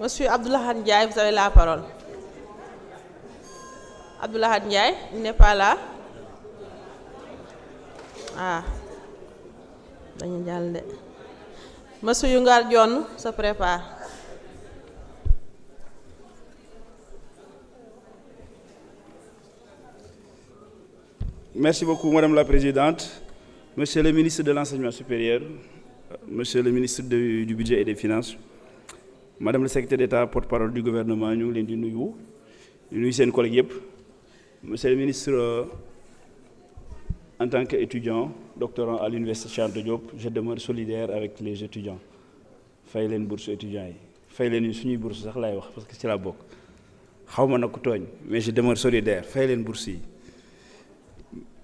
Monsieur Abdoulahad Ndiaye, vous avez la parole. Abdoulahad Ndiaye, il n'est pas là. Ah. Monsieur Yungar Dione se prépare. Merci beaucoup, Madame la Présidente. Monsieur le ministre de l'Enseignement supérieur, Monsieur le ministre du Budget et des Finances, Madame le secrétaire d'État, porte-parole du gouvernement, nous l'en disons, nous sommes collègues. Monsieur le ministre, en tant qu'étudiant, doctorant à l'Université Cheikh Anta Diop, je demeure solidaire avec les étudiants. Fay leen bourse étudiants yi fay leen suñuy bourse sax laay wax parce que ci la bokk xaw ma nag ku tooñ mais je demeure solidaire fay leen bourse yi.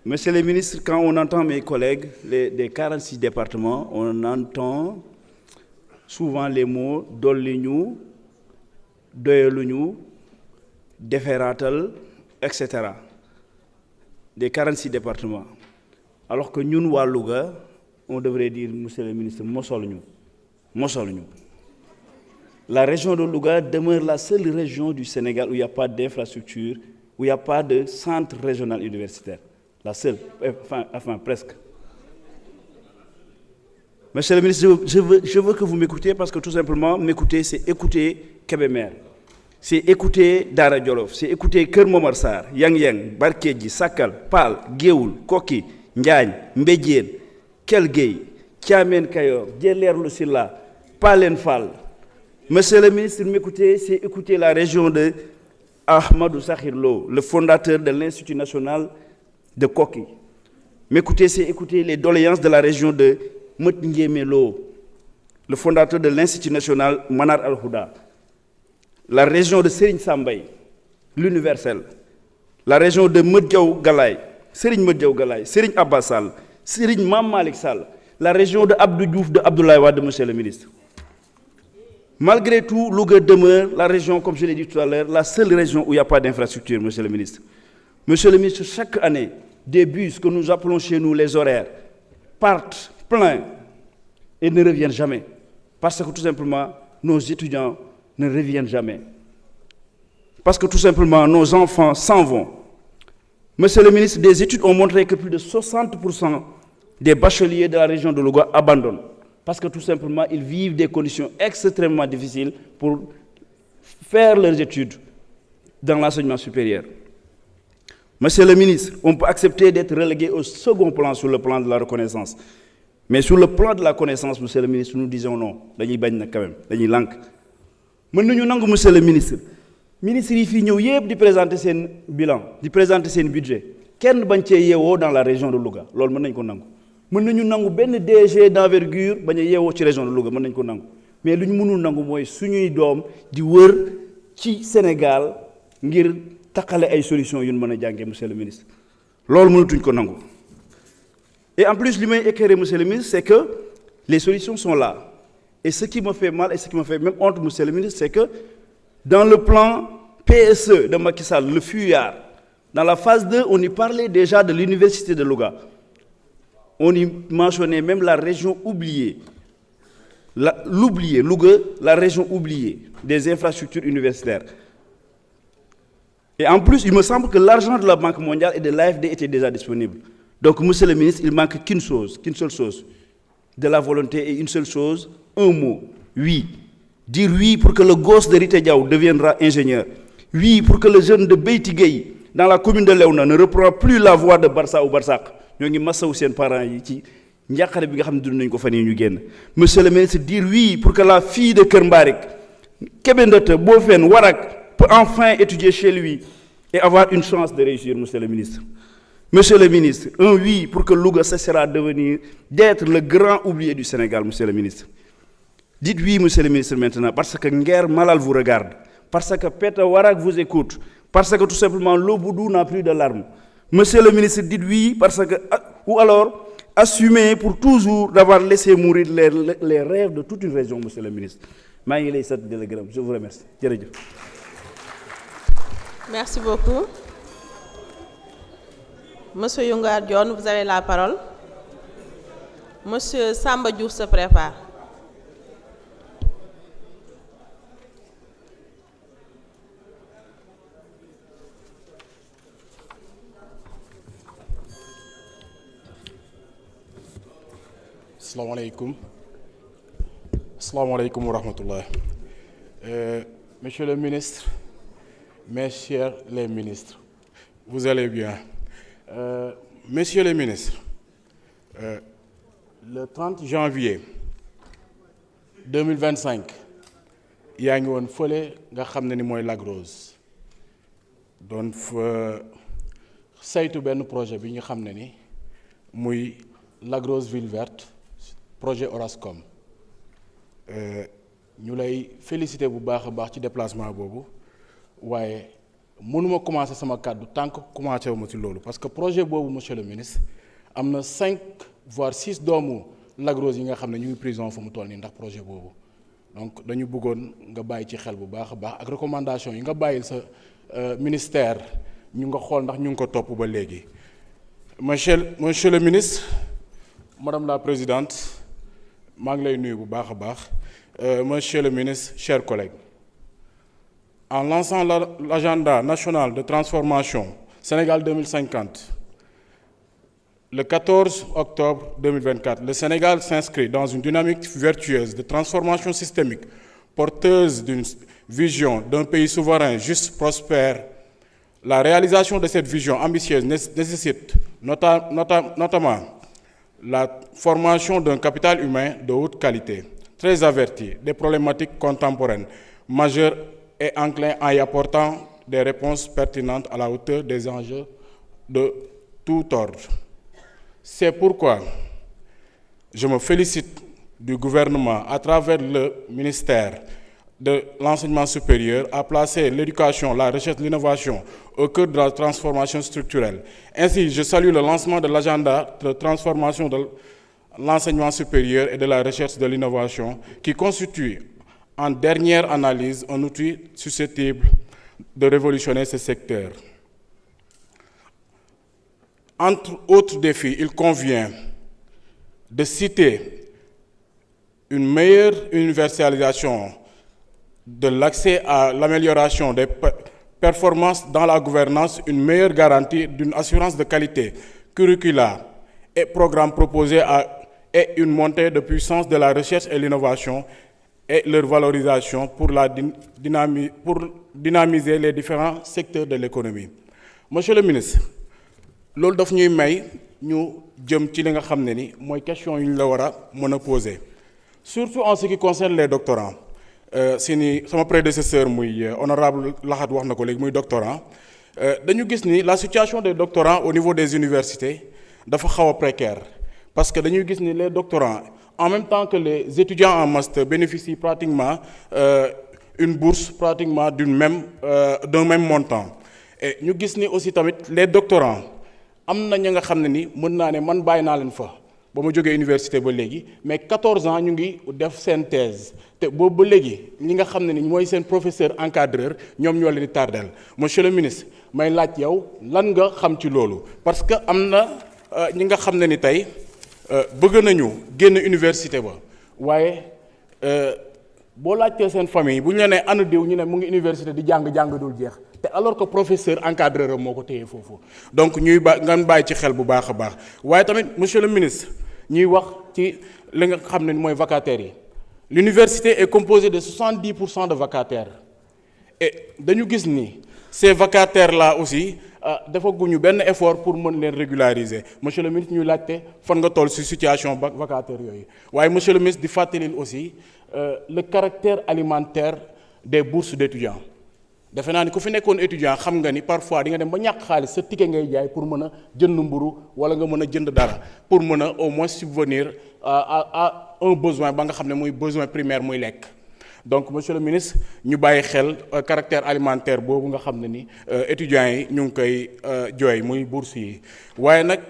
Monsieur le ministre, quand on entend mes collègues des 46 départements, on entend souvent les mots dolli ñu doyalu ñu deferatal etc. des 46 départements. Alors que nous, à Louga, on devrait dire, monsieur le ministre, mosol ñu. La région de Louga demeure la seule région du Sénégal où il n'y a pas d'infrastructure, où il n'y a pas de centre régional universitaire. La seule, enfin presque. Monsieur le ministre, je veux que vous m'écoutiez parce que tout simplement, m'écouter, c'est écouter Kébémer. C'est écouter Dara Djolof, c'est écouter Kër Momar Sarr, Yang Barkedji, Sakal, Pal, Géoul, Koki, Ndiagne, Mbédjien, Kelgey, Tiamen Kayor, Djeler Lucilla, Palen Fall. Monsieur le ministre, m'écoutez, c'est écouter la région de Ahmadou Sakhir Lo, le fondateur de l'Institut national de Koki. M'écoutez, c'est écouter les doléances de la région de Motnguémelo, le fondateur de l'Institut national Manar Al-Houda. La région de Serigne Sambay, l'universel. La région de Medjaou Galay, Serigne Medjaou Galay, Serigne Abbasal, Serigne Mam Malik Sall. La région de Abdou Diouf de Abdoulaye Wade, monsieur le ministre. Malgré tout, Louga demeure la région, comme je l'ai dit tout à l'heure, la seule région où il n'y a pas d'infrastructure, monsieur le ministre. Monsieur le ministre, chaque année, des bus que nous appelons chez nous les horaires partent pleins et ne reviennent jamais. Parce que tout simplement, nos étudiants ne reviennent jamais. Parce que tout simplement, nos enfants s'en vont. Monsieur le ministre, des études ont montré que plus de 60% des bacheliers de la région de Louga abandonnent. Parce que tout simplement, ils vivent des conditions extrêmement difficiles pour faire leurs études dans l'enseignement supérieur. Monsieur le ministre, on peut accepter d'être relégué au second plan sur le plan de la reconnaissance. Mais sur le plan de la connaissance, monsieur le ministre, nous disons non. Dañuy bañ quand même, dañuy lank. Mën nañu nangu monsieur le ministre. Ministre yi fi ñëw yépp di présenter seen bilan, di présenter seen budget. Kenn bañ cee yeewoo dans la région de Louga. Loolu mën nañ ko nangu. Mën nañu nangu benn DG d'envergure bañ a yeewoo ci région de Louga, mën nañ ko nangu. Mais lu ñu mënul nangu mooy suñuy doom di wër ci Sénégal ngir taxale ay solutions yu ñu mën a jàngee monsieur le ministre. Loolu mënatuñ ko nangu. Et en plus, li may éclairer monsieur le ministre, c'est que les solutions sont là. Et ce qui me fait mal et ce qui me fait même honte, monsieur le ministre, c'est que dans le plan PSE de Macky Sall, le fuyard, dans la phase 2, on y parlait déjà de l'université de Louga. On y mentionnait même la région oubliée. L'oubliée, Louga, la région oubliée des infrastructures universitaires. Et en plus, il me semble que l'argent de la Banque mondiale et de l'AFD était déjà disponible. Donc, monsieur le ministre, il manque qu'une seule chose, de la volonté et une seule chose, un mot, oui. Dire oui pour que le gosse de Rite Diaw deviendra ingénieur. Oui pour que le jeune de Beyti Gueye, dans la commune de Léona, ne reprend plus la voie de Barça ou Barsak. Nous avons massacré ses parents ici. Monsieur le ministre, dire oui pour que la fille de Kermbarik, Kebendote, Bofen, Warak, peut enfin étudier chez lui et avoir une chance de réussir, monsieur le ministre. Monsieur le ministre, un oui pour que Louga cessera d'être le grand oublié du Sénégal, monsieur le ministre. Dites oui, monsieur le ministre, maintenant, parce que Nguer Malal vous regarde, parce que Peter Warak vous écoute, parce que tout simplement l'Oboudou n'a plus de larmes. Monsieur le ministre, dites oui, parce que, ou alors, assumez pour toujours d'avoir laissé mourir les rêves de toute une région, monsieur le ministre. Je vous remercie. Merci beaucoup. Monsieur Yungar Dione, vous avez la parole. Monsieur Samba Diouf se prépare. Assalamu alaikum wa rahmatullah. Monsieur le ministre, mes chers les ministres, vous allez bien. Messieurs les ministres, le 30 janvier 2025, yaa ngi woon fële nga xam ne ni mooy Lac Rose doon fa saytu benn projet bi nga xam ne ni muy Lac Rose Ville Verte projet Orascom ñu lay féliciter bu baax a baax ci déplacement boobu waaye mënuma commencer sama kàddu tant que commencé wu ma ci loolu parce que projet boobu monsieur le ministre am na 5 voire 6 doomu Lac Rose yi nga xam ne ñu ngi prison fu mu toll nii ndax projet boobu donc dañu bëggoon nga bàyyi ci xel bu baax a baax ak recommandation yi nga bàyyil sa ministère ñu nga xool ndax ñu ngi ko topp ba léegi. Monsieur le ministre, madame la présidente maa ngi lay nuyu bu baax a baax monsieur le ministre, chers collègues, en lançant l'agenda national de transformation Sénégal 2050 le 14 octobre 2024, le Sénégal s'inscrit dans une dynamique vertueuse de transformation systémique porteuse d'une vision d'un pays souverain, juste, prospère. La réalisation de cette vision ambitieuse nécessite notamment la formation d'un capital humain de haute qualité, très averti des problématiques contemporaines majeures et enclin en y apportant des réponses pertinentes à la hauteur des enjeux de tout ordre. C'est pourquoi je me félicite du gouvernement, à travers le ministère de l'enseignement supérieur, à placer l'éducation, la recherche et l'innovation au cœur de la transformation structurelle. Ainsi, je salue le lancement de l'agenda de transformation de l'enseignement supérieur et de la recherche et de l'innovation, qui constitue, en dernière analyse, un outil susceptible de révolutionner ce secteur. Entre autres défis, il convient de citer une meilleure universalisation de l'accès à l'amélioration des performances dans la gouvernance, une meilleure garantie d'une assurance de qualité curriculaire et programmes proposés et une montée de puissance de la recherche et l'innovation et leur valorisation pour dynamiser les différents secteurs de l'économie. Monsieur le ministre, loolu daf ñuy may ñu jëm ci li nga xam ne ni mooy question yu ñu la war a mën a poser surtout en ce qui concerne les doctorants sama prédécesseur muy honorable Lahat wax na ko léegi muy doctorant dañu gis ni la situation des doctorants au niveau des universités dafa xaw a précaire parce que dañuy gis ni les doctorants en même temps que les étudiants en master bénéficient pratiquement une bourse pratiquement d'un même montant et ñu gis ni aussi tamit les doctorants am na ña nga xam ne ni mën naa ne man bàyyi naa leen fa ba ma jógee université ba léegi mais 14 ans ñu ngi def seen thèse te boobu ba léegi ñi nga xam ne ni mooy seen professeur encadreur ñoom ñoo leen di tardel. Monsieur le ministre may laaj yow lan nga xam ci loolu parce que am na ñi nga xam ne ni tey bëgg nañu génn université ba waaye boo laajtee seen famille bu ñu la nee ana diw ñu ne mu ngi université di jàng dul jeex. te alors que professeur encadreur moo ko téye foofu donc ñuy ngeen bàyyi ci xel bu baax a baax waaye tamit monsieur le ministre ñuy wax ci li nga xam ne mooy vacataires yi l'université est composée de 70% de vacataires et dañu gis ni ces vacataires là aussi defaguñu benn effort pour mën leen régulariser monsieur le ministre ñuy laajte fan nga toll ci situation vacataires yooyu waaye monsieur le ministre di fàttalil aussi le caractère alimentaire des bourses d'étudiants. defe naa ni ku fi nekkoon étudiant xam nga ni parfois di nga dem ba ñàkk xaalis sa ticket ngay jaay pour mën a jënd mburu wala nga mën a jënd dara pour mën a au moins subvenir à un besoin ba nga xam ne muy besoin primaire muy lekk donc monsieur le ministre ñu bàyyi xel caractère alimentaire boobu nga xam ne ni étudiants yi ñu ngi koy jooy muy bourse yi waaye nag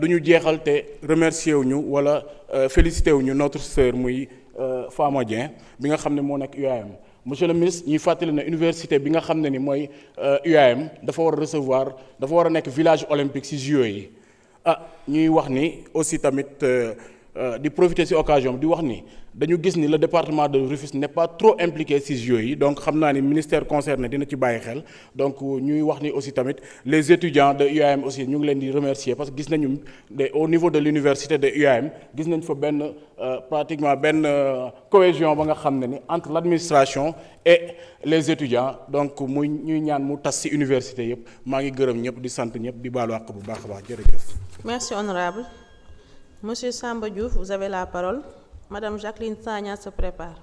du ñu jeexal te remercier wu ñu wala féliciter wu ñu notre sœur muy Fama Dieng bi nga xam ne moo nekk UAM. Monsieur le ministre ñuy fàttali na université bi nga xam ne ni mooy UAM dafa war a recevoir dafa war a nekk village olympique ci JO yi ñuy wax ni aussi tamit di profiter ci occasion di wax ni dañu gis ni le département de Rufisque n'est pas trop impliqué ci jeux yi donc xam naa ni ministère concerné dina ci bàyyi xel donc ñuy wax ni aussi tamit les étudiants de UAM aussi ñu ngi leen di remercier parce que gis nañu au niveau de l'université de UAM gis nañ fa benn pratiquement benn cohésion ba nga xam ne ni entre l'administration et les étudiants donc muy ñuy ñaan mu tas ci université yëpp maa ngi gërëm ñëpp di sant ñëpp di baalu àq bu baax a baax jërëjëf. Merci honorable. Monsieur Samba Diouf, vous avez la parole. Madame Jacqueline Sagna se prépare.